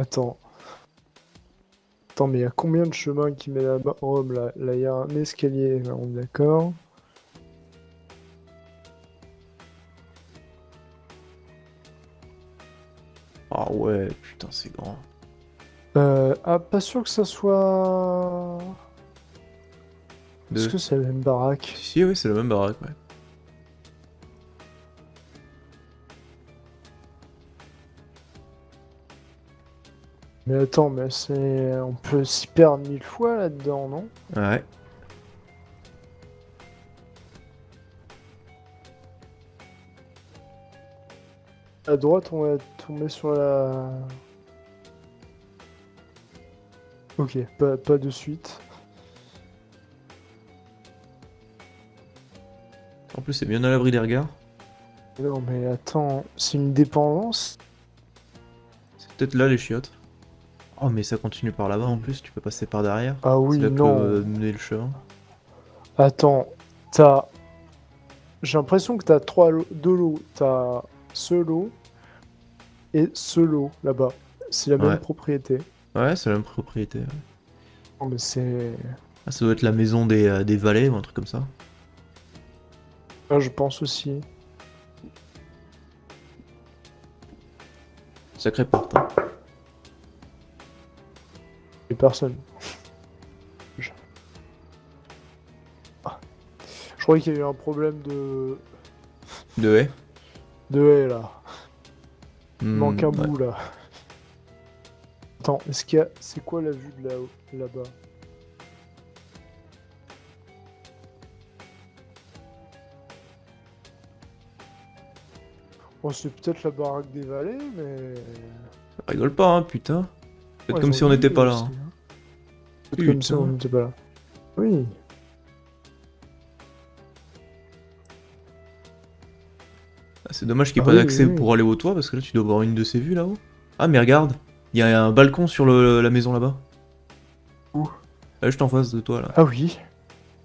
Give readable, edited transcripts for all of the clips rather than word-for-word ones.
Attends. Attends, mais il y a combien de chemins qui mènent à Rome là? Là, il y a un escalier, là, on est d'accord. Ah ouais, putain, c'est grand. Ah, pas sûr que ça soit. Est-ce Deux. que c'est la même baraque? Si, si, oui, c'est la même baraque, ouais. Mais attends, mais c'est. On peut s'y perdre 1000 fois là-dedans, non? Ouais. À droite, on va tomber sur la. Ok, pas de suite. En plus, c'est bien à l'abri des regards. Non, mais attends, c'est une dépendance? C'est peut-être là les chiottes. Oh, mais ça continue par là-bas en Oui. plus, tu peux passer par derrière. Ah C'est oui, là que non. va mener le chemin. Attends, t'as. J'ai l'impression que t'as deux lots. T'as ce lot et ce lot là-bas. C'est la même Ouais. propriété. Ouais, c'est la même propriété. Ouais. Non, mais c'est. Ah, ça doit être la maison des valets ou un truc comme ça. Ah, je pense aussi. Sacrée porte, hein. Les personnes. Je, ah, je croyais qu'il y a eu un problème de. De haie. De haie là. Il manque un Ouais. bout là. Attends, est-ce qu'il y a. C'est quoi la vue de là-haut, là-bas? Bon, c'est peut-être la baraque des valets, mais. Ça rigole pas, hein, putain. Faites Ouais, comme ils ont si on une n'était vue pas là, aussi, hein. hein. Peut-être comme ça, on Putain. n'était pas là. Oui. Ah, c'est dommage qu'il Ah n'y ait pas oui, oui, d'accès oui. pour aller au toit, parce que là, tu dois avoir une de ces vues là-haut. Ah, mais regarde, il y a un balcon sur la maison là-bas. Où? Là, juste en face de toi, là. Ah oui.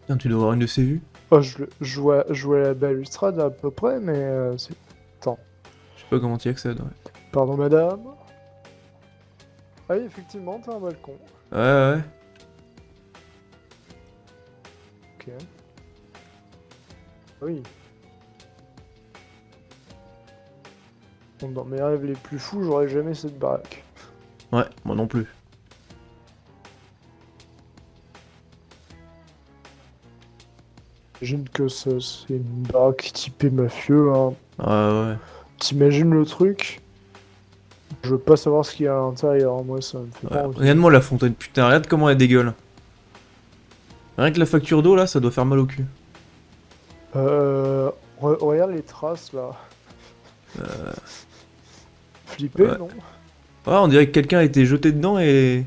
Putain, tu dois avoir une de ces vues. Oh, je vois la balustrade à peu près, mais c'est. Attends. Je sais pas comment tu y accèdes, ouais. Pardon, madame. Ah oui, effectivement, t'as un balcon. Ouais, ouais. Ok. Oui. Bon, dans mes rêves les plus fous, j'aurais jamais cette baraque. Ouais, moi non plus. J'imagine que c'est une baraque typée mafieux, hein. Ah ouais. T'imagines le truc? Je veux pas savoir ce qu'il y a à l'intérieur, moi ça me fait Ouais. pas envie. Regarde-moi la fontaine, putain, regarde comment elle dégueule. Rien que la facture d'eau, là, ça doit faire mal au cul. Regarde les traces là. Euh, Flippé, ouais. non? Ouais, on dirait que quelqu'un a été jeté dedans et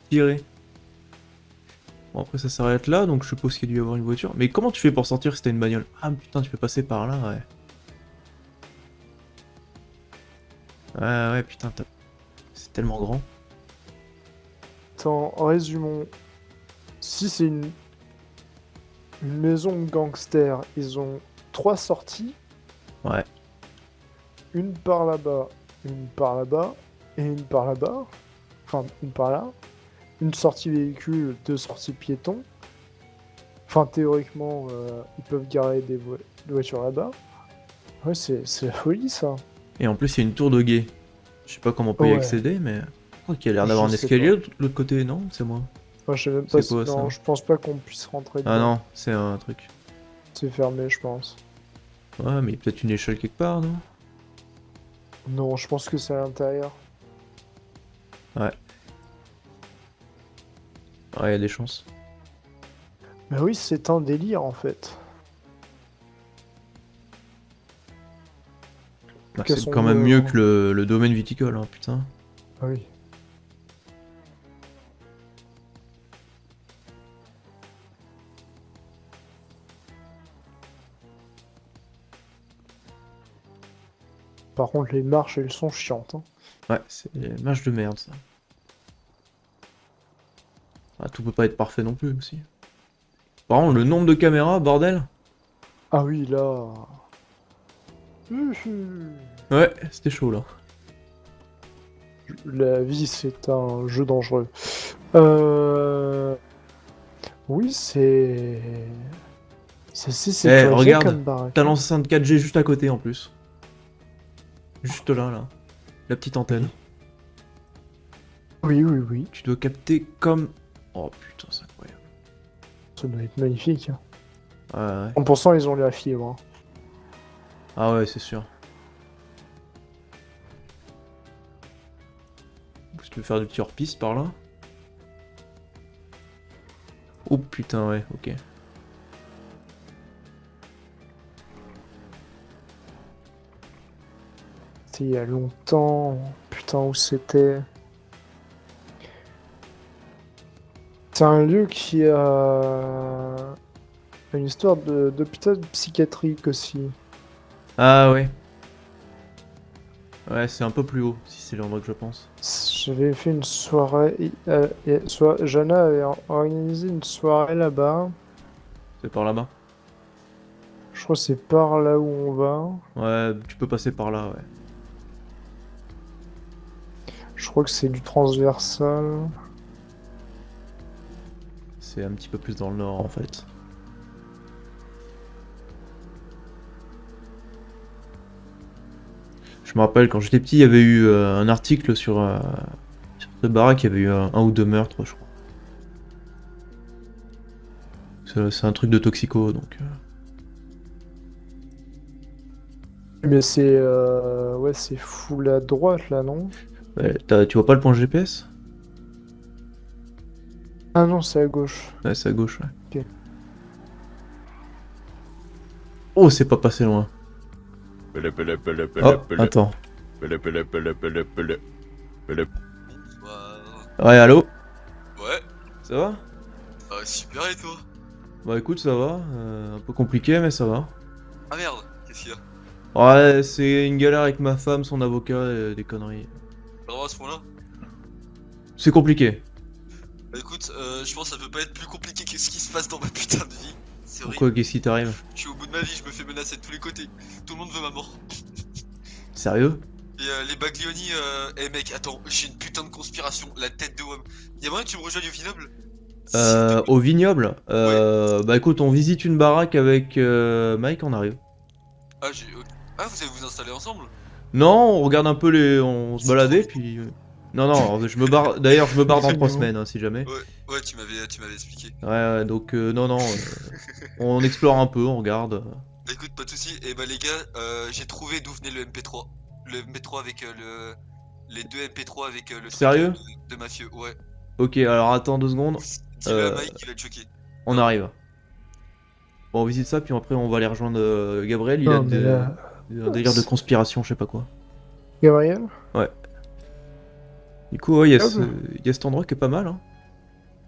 tiré. Bon, après, ça s'arrête là, donc je suppose qu'il y a dû y avoir une voiture. Mais comment tu fais pour sortir si t'as une bagnole? Ah putain, tu peux passer par là, ouais. Ouais, ouais, putain, c'est tellement grand. Attends, résumons. Si c'est une maison de gangsters, ils ont trois sorties, Ouais, une par là-bas, une par là-bas, et une par là-bas. Enfin, une par là. Une sortie véhicule, deux sorties piétons. Enfin, théoriquement, ils peuvent garer des voitures là-bas. Ouais, c'est la folie, ça. et en plus, il y a une tour de guet. Je sais pas comment on peut y Ouais, accéder, mais... Je crois qu'il y a l'air je d'avoir un sais escalier pas. de l'autre côté, non? C'est moi. Moi, je sais même pas C'est si... quoi, Non, ça? je pense pas qu'on puisse rentrer Ah dedans. non, c'est un truc. C'est fermé, je pense. Ouais, mais il y a peut-être une échelle quelque part, non? Non, je pense que c'est à l'intérieur. Ouais. Ouais, il y a des chances. Mais oui, c'est un délire, en fait. Bah, c'est quand même Cassons-le, mieux hein. que le domaine viticole, hein, putain. Ah oui. Par contre, les marches, elles sont chiantes, hein. Ouais, c'est des matchs de merde, ça. Ah, tout peut pas être parfait non plus, aussi. Par contre, le nombre de caméras, bordel. Ah oui, là... Uhu. Ouais, c'était chaud, là. La vie, c'est un jeu dangereux. Oui, c'est. C'est assez Eh, sécurisé regarde, comme baraque. t'as Hein. l'enceinte 4G juste à côté en plus. Juste là, là. La petite antenne. Oui, oui, oui. Tu dois capter comme... Oh putain, c'est incroyable. Ça doit être magnifique. Hein. Ouais, ouais. 100% ils ont la fibre. Hein. Ah ouais, c'est sûr. Si tu veux faire du petit hors-piste par là. Oh putain, ouais, ok. C'était il y a longtemps. Putain, où c'était? C'est un lieu qui a une histoire d'hôpital psychiatrique aussi. Ah ouais. Ouais, c'est un peu plus haut, si c'est l'endroit que je pense. J'avais fait une soirée. Jana avait organisé une soirée là-bas. C'est par là-bas. Je crois que c'est par là où on va. Ouais, tu peux passer par là, ouais. Je crois que c'est du transversal. C'est un petit peu plus dans le nord, en fait. Je me rappelle, quand j'étais petit, il y avait eu un article sur ce baraque, il y avait eu un ou deux meurtres, je crois. C'est un truc de toxico, donc... Mais c'est ouais, c'est full à droite là, non? Ouais, tu vois pas le point GPS? Ah non, c'est à gauche. Ouais, c'est à gauche, ouais. Ok. Oh, c'est pas passé loin. Pele, pele, pele, pele, Oh, pele. attends. Pele, pele, pele, pele, pele. Pele. Bonsoir. Ouais, allô? Ouais, Ça va? super et toi? Bah écoute, ça va. Un peu compliqué, mais ça va. Ah merde, qu'est-ce qu'il y a? Ouais, c'est une galère avec ma femme, son avocat, des conneries. Vraiment à ce point-là? C'est compliqué. Bah écoute, je pense que ça peut pas être plus compliqué que ce qui se passe dans ma putain de vie. C'est Pourquoi, horrible. qu'est-ce qui t'arrive? Je suis au bout de ma vie, je me fais menacer de tous les côtés. Tout le monde veut ma mort. Sérieux? Et les Baglioni, eh mec, attends, j'ai une putain de conspiration, la tête de WAM. Y'a moyen que tu me rejoignes au vignoble? S'il te plaît. Au vignoble? Bah écoute, on visite une baraque avec Mike, on arrive. Ah, ah, vous allez vous installer ensemble? Non, on regarde un peu les... On se C'est baladait, trop puis... Non, non, je me barre... D'ailleurs, je me barre dans 3 Nous. semaines, hein, si jamais. Ouais, tu m'avais expliqué. Ouais, donc non, non, on explore un peu, on regarde. Bah écoute, pas de soucis. Et bah les gars, j'ai trouvé d'où venait le MP3. Le MP3 avec les deux MP3 avec le truc Sérieux? de mafieux. Ouais. Ok, alors attends 2 secondes, Dis-le à Mike, il va te choquer. on arrive. Bon, on visite ça, puis après on va aller rejoindre Gabriel, il a Non, mais là. un délire de conspiration, je sais pas quoi. Gabriel? Du coup, ouais, il y a Ah bah. il y a cet endroit qui est pas mal, hein.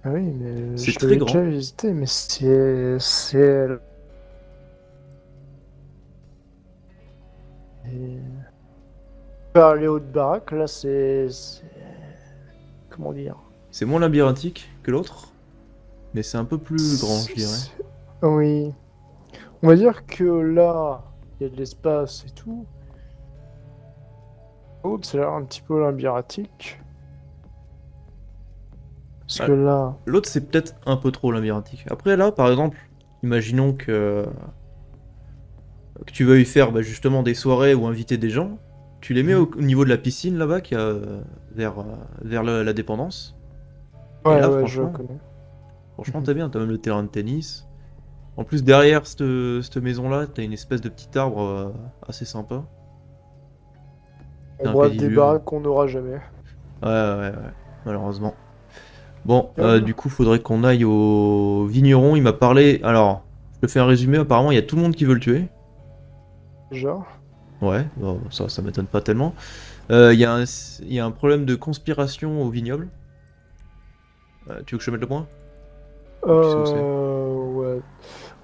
Ah oui, mais C'est je très l'avais grand. déjà visité, mais c'est. Et... Par les hautes baraques, là, comment dire? C'est moins labyrinthique que l'autre, mais c'est un peu plus grand, je dirais. Oui. On va dire que là, il y a de l'espace et tout. L'autre, ça a l'air un petit peu labyrinthique. Parce Ouais. que là. L'autre, c'est peut-être un peu trop labyrinthique. Après, là, par exemple, imaginons que tu veuilles faire bah, justement des soirées ou inviter des gens. Tu les mets au niveau de la piscine là-bas, qui a vers la dépendance. Et Ouais, là, ouais, je franchement, connais. t'as bien, t'as même le terrain de tennis. En plus, derrière cette maison-là, t'as une espèce de petit arbre assez sympa. T'as On un brave des pédiluve. baraques qu'on n'aura jamais. Ouais, malheureusement. Bon, Hum. du coup, faudrait qu'on aille au vigneron. Il m'a parlé. Alors, je te fais un résumé. Apparemment, il y a tout le monde qui veut le tuer. Déjà. Ouais, bon, ça m'étonne pas tellement. Il y a un problème de conspiration au vignoble. Tu veux que je te mette le point? Tu sais où c'est. Ouais.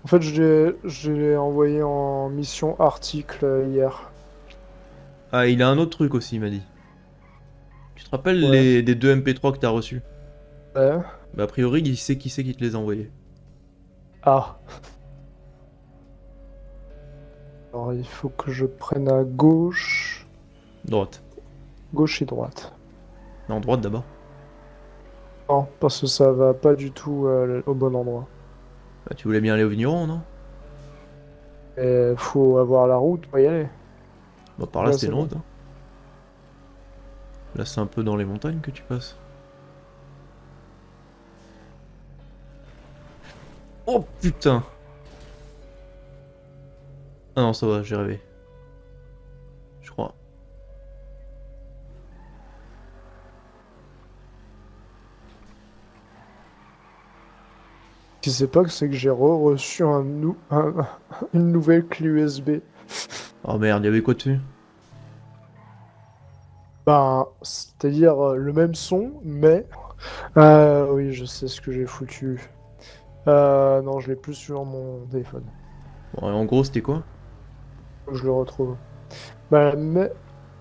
En fait, je l'ai envoyé en mission article hier. Ah, il a un autre truc aussi, il m'a dit. Tu te rappelles Ouais. des deux MP3 que t'as reçus? Ouais. Bah, a priori, il sait qui c'est qui te les a envoyés. Ah. Alors, il faut que je prenne à gauche. Droite. Gauche et droite. Non, droite d'abord. Non, parce que ça va pas du tout au bon endroit. Bah, tu voulais bien aller au vigneron, non? Et faut avoir la route pour y aller. Bah, par là, Là, c'était c'est une bon. route. Hein. Là, c'est un peu dans les montagnes que tu passes. Oh putain! Ah non, ça va, j'ai rêvé. Je crois. Si c'est pas que c'est que j'ai reçu une nouvelle clé USB. Oh merde, y'avait quoi dessus? Ben, c'est-à-dire le même son, mais... oui, je sais ce que j'ai foutu. Non, je l'ai plus sur mon téléphone. Bon, et en gros, c'était quoi? Faut que je le retrouve. Bah,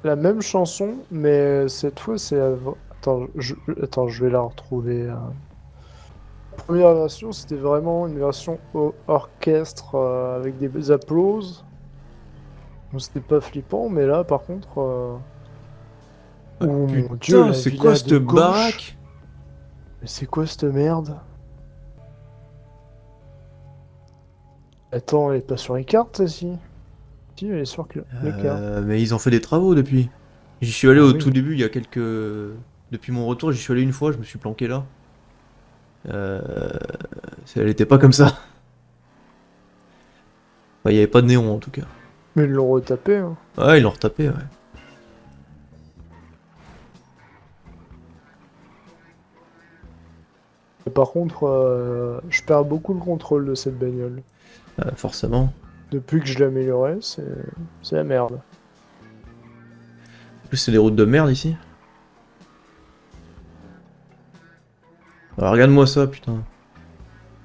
la même chanson, mais cette fois, c'est... Attends, je vais la retrouver. La première version, c'était vraiment une version orchestre avec des applauses. Donc c'était pas flippant, mais là, par contre... Ah, Oh mon dieu, putain, la c'est quoi villa cette de gauche! baraque? Mais c'est quoi cette merde? Attends, elle est pas sur les cartes, celle-ci? Si, elle est sur les cartes. Mais ils ont fait des travaux depuis. J'y suis allé Ah au oui. tout début, il y a quelques... Depuis mon retour, j'y suis allé une fois, je me suis planqué là. Elle était pas comme ça. Enfin, il y avait pas de néon en tout cas. Mais ils l'ont retapé, hein. Ouais, ils l'ont retapé, ouais. Et par contre, je perds beaucoup le contrôle de cette bagnole. Forcément. Depuis que je l'ai améliorée, c'est la merde. En plus, c'est des routes de merde ici. Alors, regarde-moi ça, putain.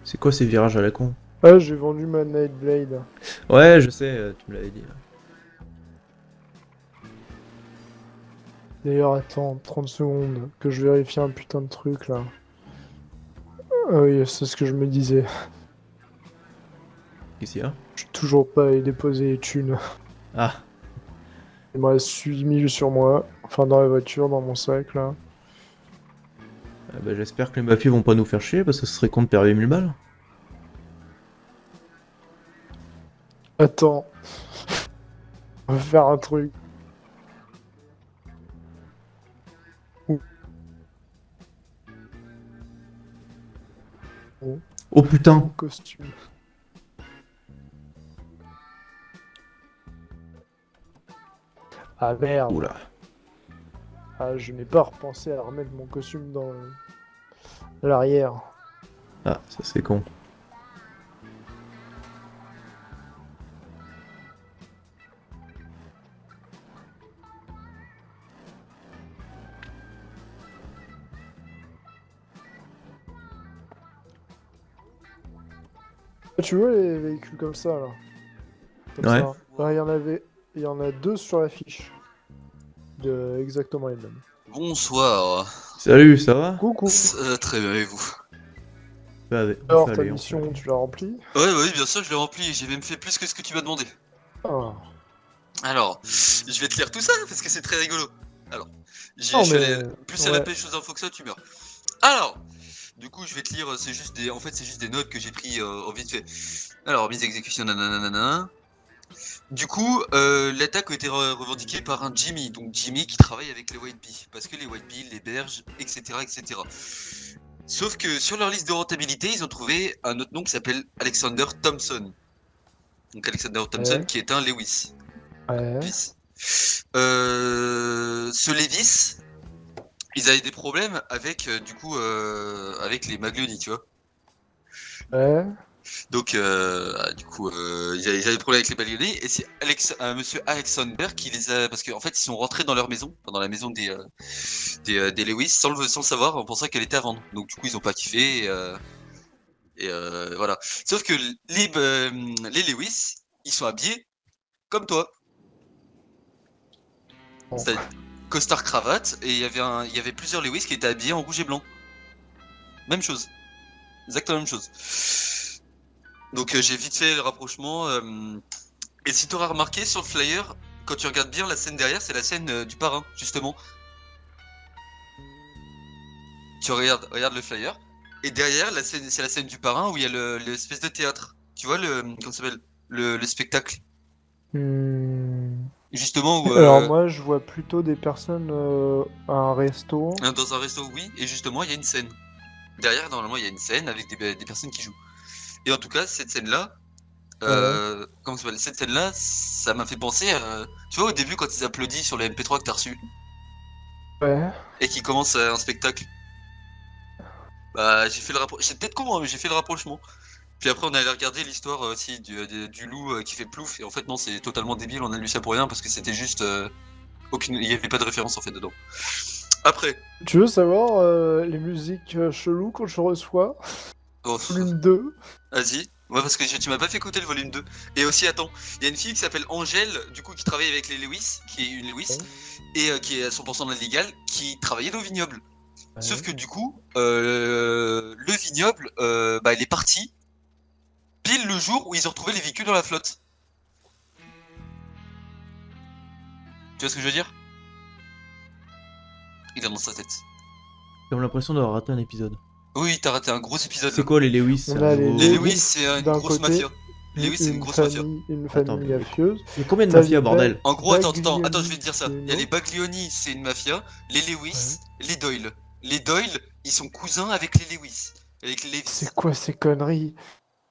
C'est quoi ces virages à la con? Ah, j'ai vendu ma Nightblade. Ouais, je sais, tu me l'avais dit. D'ailleurs, attends, 30 secondes, que je vérifie un putain de truc, là. Ah oui, c'est ce que je me disais. Qu'est-ce qu'il y a? Je suis toujours pas allé déposer les thunes. Ah, Il me reste 8000 sur moi. Enfin, dans la voiture, dans mon sac, là. bah, j'espère que les mafieux vont pas nous faire chier parce que ce serait con de perdre 1000 balles. Attends. On va faire un truc. Oh putain! Mon costume. Ah merde. Oula. Ah, je n'ai pas repensé à remettre mon costume dans l'arrière. Ah, ça c'est con. Ah, tu vois les véhicules comme ça, là? Comme Ouais. ça. Bah, il y en a deux sur la fiche. De exactement les mêmes. Bonsoir. Salut, ça va? Coucou. Très bien, et vous? Bah, allez, on Alors, fait ta aller, on fait mission, aller. tu l'as remplie? Ouais, ouais, bien sûr, je l'ai rempli. J'ai même fait plus que ce que tu m'as demandé. Ah. Alors, je vais te lire tout ça parce que c'est très rigolo. Alors, Non, je suis mais... allé plus à la ouais. pêche aux infos que ça, tu meurs. Alors, du coup, je vais te lire. C'est juste des, en fait, c'est juste des notes que j'ai pris en vite fait. Alors, mise exécution, nanana. Du coup, l'attaque a été revendiquée par un Jimmy, donc Jimmy qui travaille avec les White Bee, parce que les White Bee l'hébergent, etc., etc. Sauf que sur leur liste de rentabilité, ils ont trouvé un autre nom qui s'appelle Alexander Thompson. Donc Alexander Thompson Ouais. qui est un Lewis. Ouais. Ce Lewis, ils avaient des problèmes avec avec les Maglioni, tu vois. Ouais. Donc ils avaient des problèmes avec les Maglioni et c'est Monsieur Alexander qui les a, parce qu'en fait ils sont rentrés dans leur maison, dans la maison des Lewis sans le savoir en pensant qu'elle était à vendre. Donc du coup ils ont pas kiffé et voilà. Sauf que les Lewis, ils sont habillés comme toi. Bon. C'est-à-dire costard cravate et il y avait plusieurs Lewis qui étaient habillés en rouge et blanc. Même chose. Exactement la même chose. Donc j'ai vite fait le rapprochement. Et si tu auras remarqué sur le flyer, quand tu regardes bien la scène derrière, c'est la scène du parrain, justement. tu regardes le flyer. Et derrière, la scène, c'est la scène du parrain où il y a l'espèce de théâtre. Tu vois comment ça s'appelle le spectacle. Justement où Alors moi, je vois plutôt des personnes à un resto. dans un resto, oui, et justement il y a une scène. Derrière, normalement, il y a une scène avec des personnes qui jouent. Et en tout cas, cette scène-là, comment ça s'appelle, cette scène-là, ça m'a fait penser à, tu vois, au début quand ils applaudissent sur le MP3 que t'as reçu Ouais. et qu'ils commencent un spectacle. Bah, j'ai fait le rapprochement. C'est peut-être con, hein, mais j'ai fait le rapprochement. Puis après, on allait regarder l'histoire aussi du loup qui fait plouf. Et en fait, non, c'est totalement débile. On a lu ça pour rien parce que c'était juste il y avait pas de référence en fait dedans. Après, Tu veux savoir les musiques cheloues quand je reçois oh, Volume 2. vas-y. Ouais, parce que tu m'as pas fait écouter le volume 2. Et aussi, attends, il y a une fille qui s'appelle Angèle, du coup, qui travaille avec les Lewis, qui est une Lewis, et qui est à 100% de la légale, qui travaillait dans le vignoble. Sauf que du coup, le vignoble, bah, il est parti pile le jour où ils ont retrouvé les véhicules dans la flotte. Tu vois ce que je veux dire? Il est dans sa tête. J'ai comme l'impression d'avoir raté un épisode. Oui, t'as raté un gros épisode. C'est quoi les Lewis? On c'est a un les nouveau- Les Lewis, Lewis, c'est une d'un grosse côté, mafia. Lewis, c'est une grosse mafia. Une Attends, famille mais- mafieuse. Il y a combien de T'as mafias, les bordel? En gros, attends, je Baglioni, vais te dire ça. c'est Il y a une les autre. Baglioni, c'est une mafia. Les Lewis, les Doyle. Les Doyle, ils sont cousins avec les Lewis. Avec les Levis. C'est quoi ces conneries?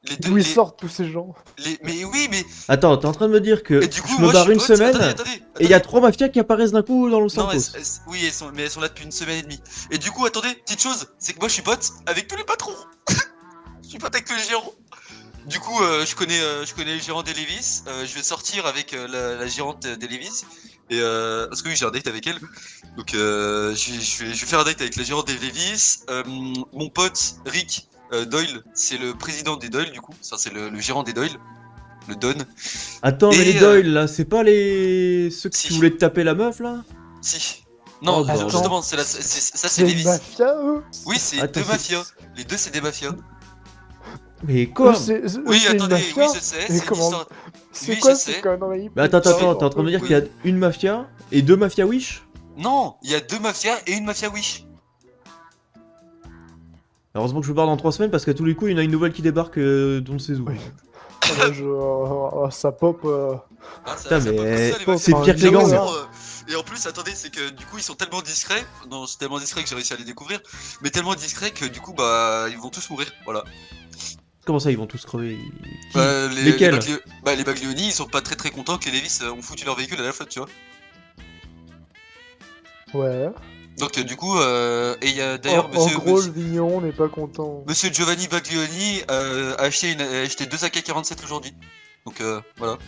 Les deux, D'où ils sortent tous ces gens? mais oui, mais. Attends, t'es en train de me dire que Et du coup, je me moi, barre suis une pote- semaine attendez, et il y a 3 mafias qui apparaissent d'un coup dans le Non, Santos. oui, mais elles sont là depuis une semaine et demie. Et du coup, attendez, petite chose, c'est que moi je suis pote avec tous les patrons. Je suis pote avec tous les gérants. Du coup, je connais le gérant des Levis. Je vais sortir avec la gérante des Levis. Et parce que oui, j'ai un date avec elle. Donc, je vais faire un date avec la gérante des Levis. Mon pote Rick Doyle, c'est le président des Doyle, du coup. Ça, c'est le gérant des Doyle. Le Don. Attends, mais Et, les Doyle là, c'est pas les. Ceux qui si. voulaient te taper la meuf là? Si. Non, Oh, bordel. justement, ça c'est C'est une Levis. mafia, eux? Oui, c'est Attends, deux c'est- mafias. Les deux, c'est des mafias. Mais quoi? Oui, c'est une attendez, mafia? oui, je sais, Mais c'est une comment- histoire. C'est Oui, quoi je ces sais. conneries? Mais attends, Putain, t'es en train de me dire j'en qu'il y a une mafia et 2 mafias Wish? Non, il y a deux mafias et une mafia Wish. Heureusement que je me barre dans 3 semaines parce qu'à tous les coups, il y en a une nouvelle qui débarque d'on ne sait où. Oui. peux pas. Ça pop. Ah, Putain, ça mais peut pousser, les mafias. c'est pire que les J'ai gangs. l'impression, et en plus, attendez, c'est que du coup, ils sont tellement discrets. Non, c'est tellement discret que j'ai réussi à les découvrir. Mais tellement discrets que du coup, bah, ils vont tous mourir. Voilà. Comment ça, ils vont tous crever? Qui? Bah, Lesquels? les Baglioni, ils sont pas très contents que les Levis ont foutu leur véhicule à la flotte, tu vois. Ouais. Donc, du coup, et il y a d'ailleurs En gros, le vigneron n'est pas content. Monsieur Giovanni Baglioni a acheté 2 AK-47 aujourd'hui. Donc voilà.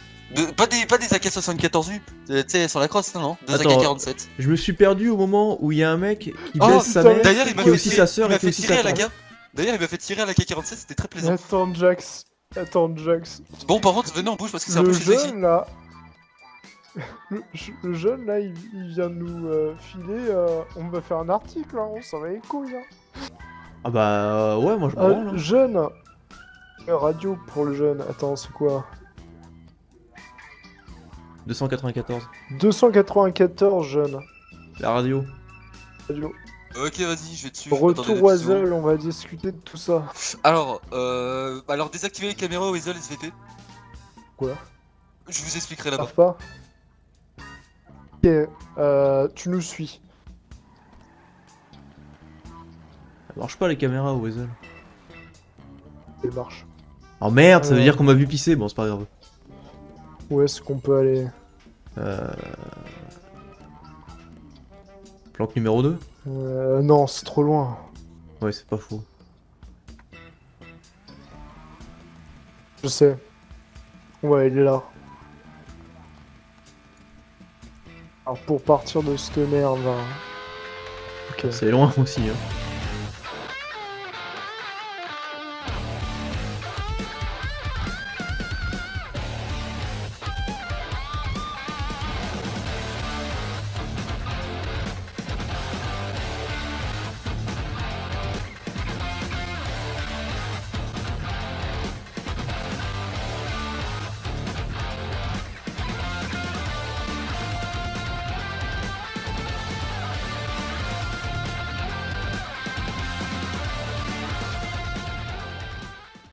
Pas des AK-74U, tu sais, sur la crosse, non, 2 Attends. AK-47. Je me suis perdu au moment où il y a un mec qui Oh, baisse sa putain, mère, D'ailleurs, il m'a qui est fait aussi tirer- sa sœur il m'a et qui est fait aussi tirer sa à la tante. gare. D'ailleurs, il m'a fait tirer à la AK-47, c'était très Mais plaisant. attends, Jax. Attends, Jax. Bon, par contre, venez, on bouge parce que c'est un Le peu chez ici. jeune là. Le jeune là, il vient de nous filer. On va faire un article, hein, on s'en va les couilles. Hein. Ah bah ouais, moi je me branle. Hein. Jeune. Radio pour le jeune. Attends, c'est quoi? 294. 294 jeunes. La radio. Radio. Ok, vas-y, je vais dessus. Attendez Retour deux petites secondes. Wazel, on va discuter de tout ça. Alors, désactivez les caméras Weasel SVP. Quoi? Je vous expliquerai là-bas. Marche pas? Ok, tu nous suis. Ça marche pas les caméras au Weasel. Elle marche. Oh merde, ça veut Ouais. dire qu'on m'a vu pisser, bon c'est pas grave. Où est-ce qu'on peut aller? Planque numéro 2? Non, c'est trop loin. Ouais, c'est pas faux. Je sais. Ouais, il est là. Alors pour partir de cette merde, hein. Ok. C'est loin aussi. Hein.